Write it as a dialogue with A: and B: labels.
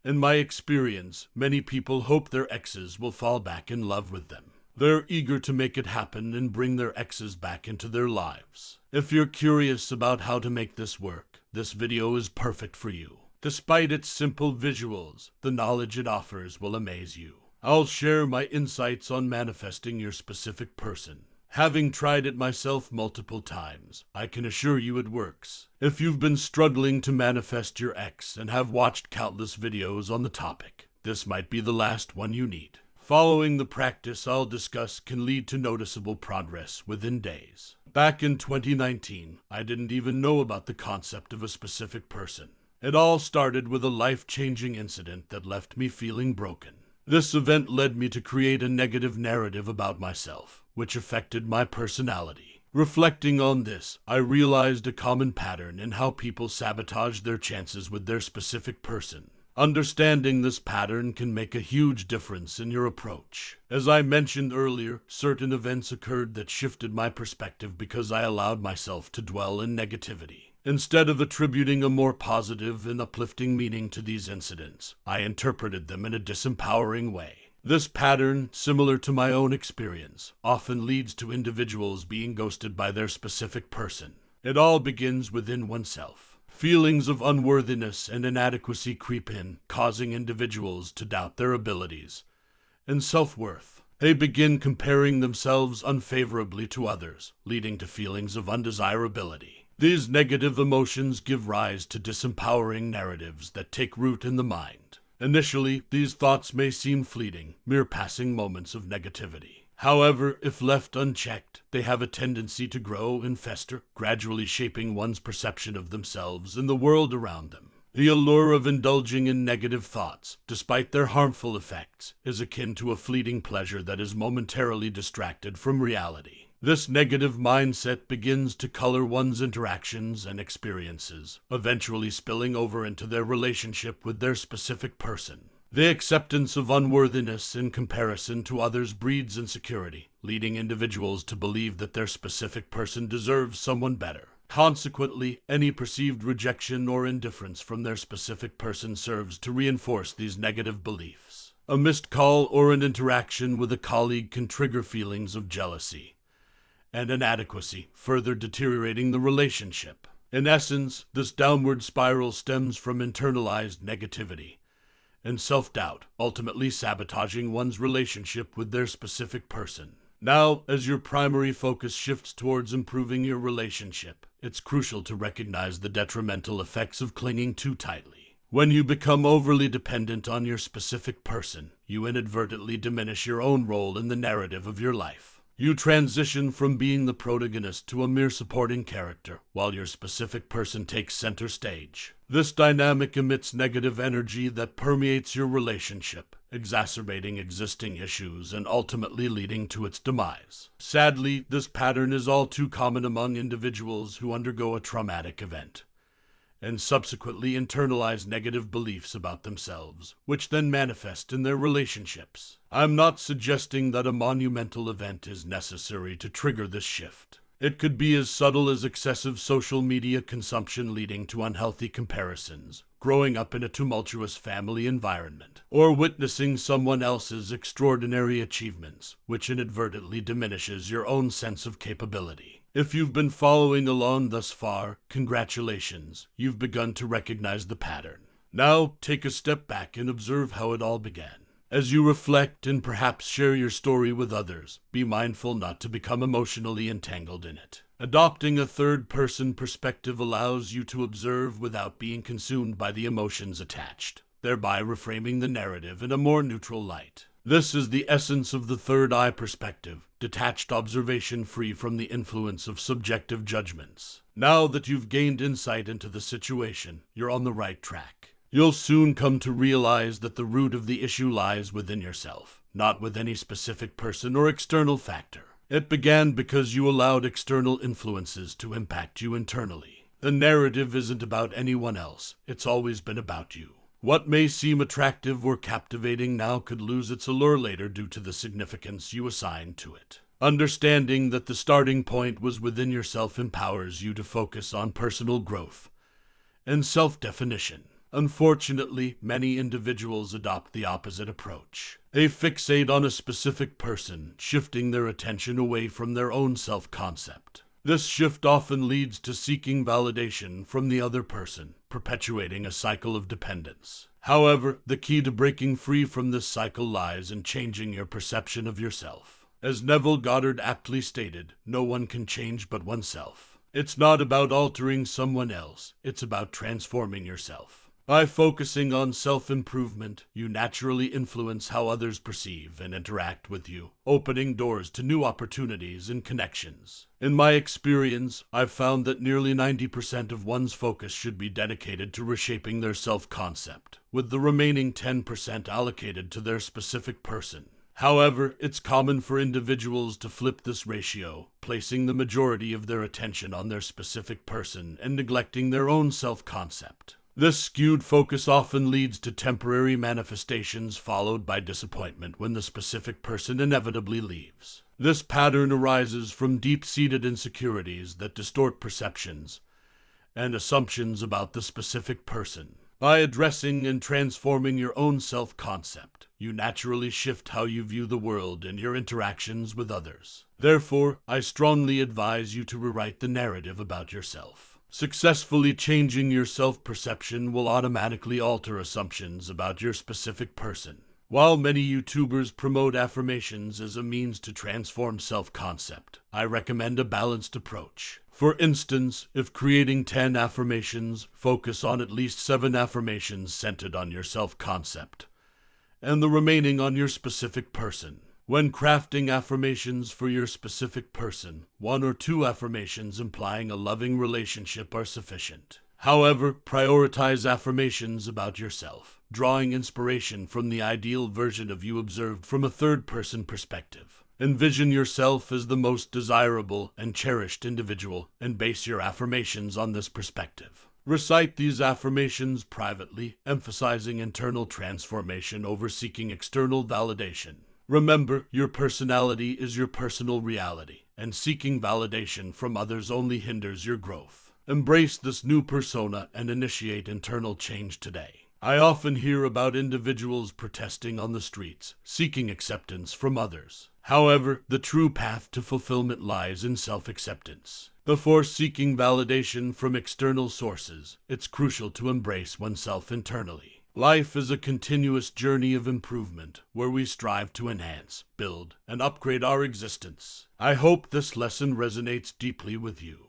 A: In my experience, many people hope their exes will fall back in love with them. They're eager to make it happen and bring their exes back into their lives. If you're curious about how to make this work, this video is perfect for you. Despite its simple visuals, the knowledge it offers will amaze you. I'll share my insights on manifesting your specific person. Having tried it myself multiple times, I can assure you it works. If you've been struggling to manifest your ex and have watched countless videos on the topic, this might be the last one you need. Following the practice I'll discuss can lead to noticeable progress within days. Back in 2019, I didn't even know about the concept of a specific person. It all started with a life-changing incident that left me feeling broken. This event led me to create a negative narrative about myself, which affected my personality. Reflecting on this, I realized a common pattern in how people sabotage their chances with their specific person. Understanding this pattern can make a huge difference in your approach. As I mentioned earlier, certain events occurred that shifted my perspective because I allowed myself to dwell in negativity. Instead of attributing a more positive and uplifting meaning to these incidents, I interpreted them in a disempowering way. This pattern, similar to my own experience, often leads to individuals being ghosted by their specific person. It all begins within oneself. Feelings of unworthiness and inadequacy creep in, causing individuals to doubt their abilities and self-worth. They begin comparing themselves unfavorably to others, leading to feelings of undesirability. These negative emotions give rise to disempowering narratives that take root in the mind. Initially, these thoughts may seem fleeting, mere passing moments of negativity. However, if left unchecked, they have a tendency to grow and fester, gradually shaping one's perception of themselves and the world around them. The allure of indulging in negative thoughts, despite their harmful effects, is akin to a fleeting pleasure that is momentarily distracted from reality. This negative mindset begins to color one's interactions and experiences, eventually spilling over into their relationship with their specific person. The acceptance of unworthiness in comparison to others breeds insecurity, leading individuals to believe that their specific person deserves someone better. Consequently, any perceived rejection or indifference from their specific person serves to reinforce these negative beliefs. A missed call or an interaction with a colleague can trigger feelings of jealousy and inadequacy, further deteriorating the relationship. In essence, this downward spiral stems from internalized negativity and self-doubt, ultimately sabotaging one's relationship with their specific person. Now, as your primary focus shifts towards improving your relationship, it's crucial to recognize the detrimental effects of clinging too tightly. When you become overly dependent on your specific person, you inadvertently diminish your own role in the narrative of your life. You transition from being the protagonist to a mere supporting character, while your specific person takes center stage. This dynamic emits negative energy that permeates your relationship, exacerbating existing issues and ultimately leading to its demise. Sadly, this pattern is all too common among individuals who undergo a traumatic event and subsequently internalize negative beliefs about themselves, which then manifest in their relationships. I'm not suggesting that a monumental event is necessary to trigger this shift. It could be as subtle as excessive social media consumption leading to unhealthy comparisons, growing up in a tumultuous family environment, or witnessing someone else's extraordinary achievements, which inadvertently diminishes your own sense of capability. If you've been following along thus far, congratulations, you've begun to recognize the pattern. Now, take a step back and observe how it all began. As you reflect and perhaps share your story with others, be mindful not to become emotionally entangled in it. Adopting a third-person perspective allows you to observe without being consumed by the emotions attached, thereby reframing the narrative in a more neutral light. This is the essence of the third eye perspective, detached observation free from the influence of subjective judgments. Now that you've gained insight into the situation, you're on the right track. You'll soon come to realize that the root of the issue lies within yourself, not with any specific person or external factor. It began because you allowed external influences to impact you internally. The narrative isn't about anyone else, it's always been about you. What may seem attractive or captivating now could lose its allure later due to the significance you assign to it. Understanding that the starting point was within yourself empowers you to focus on personal growth and self-definition. Unfortunately, many individuals adopt the opposite approach. They fixate on a specific person, shifting their attention away from their own self-concept. This shift often leads to seeking validation from the other person, perpetuating a cycle of dependence. However, the key to breaking free from this cycle lies in changing your perception of yourself. As Neville Goddard aptly stated, no one can change but oneself. It's not about altering someone else, it's about transforming yourself. By focusing on self-improvement, you naturally influence how others perceive and interact with you, opening doors to new opportunities and connections. In my experience, I've found that nearly 90% of one's focus should be dedicated to reshaping their self-concept, with the remaining 10% allocated to their specific person. However, it's common for individuals to flip this ratio, placing the majority of their attention on their specific person and neglecting their own self-concept. This skewed focus often leads to temporary manifestations followed by disappointment when the specific person inevitably leaves. This pattern arises from deep-seated insecurities that distort perceptions and assumptions about the specific person. By addressing and transforming your own self-concept, you naturally shift how you view the world and your interactions with others. Therefore, I strongly advise you to rewrite the narrative about yourself. Successfully changing your self-perception will automatically alter assumptions about your specific person. While many YouTubers promote affirmations as a means to transform self-concept, I recommend a balanced approach. For instance, if creating 10 affirmations, focus on at least 7 affirmations centered on your self-concept, and the remaining on your specific person. When crafting affirmations for your specific person, 1 or 2 affirmations implying a loving relationship are sufficient. However, prioritize affirmations about yourself, drawing inspiration from the ideal version of you observed from a third-person perspective. Envision yourself as the most desirable and cherished individual and base your affirmations on this perspective. Recite these affirmations privately, emphasizing internal transformation over seeking external validation. Remember, your personality is your personal reality, and seeking validation from others only hinders your growth. Embrace this new persona and initiate internal change today. I often hear about individuals protesting on the streets, seeking acceptance from others. However, the true path to fulfillment lies in self-acceptance. Before seeking validation from external sources, it's crucial to embrace oneself internally. Life is a continuous journey of improvement where we strive to enhance, build, and upgrade our existence. I hope this lesson resonates deeply with you.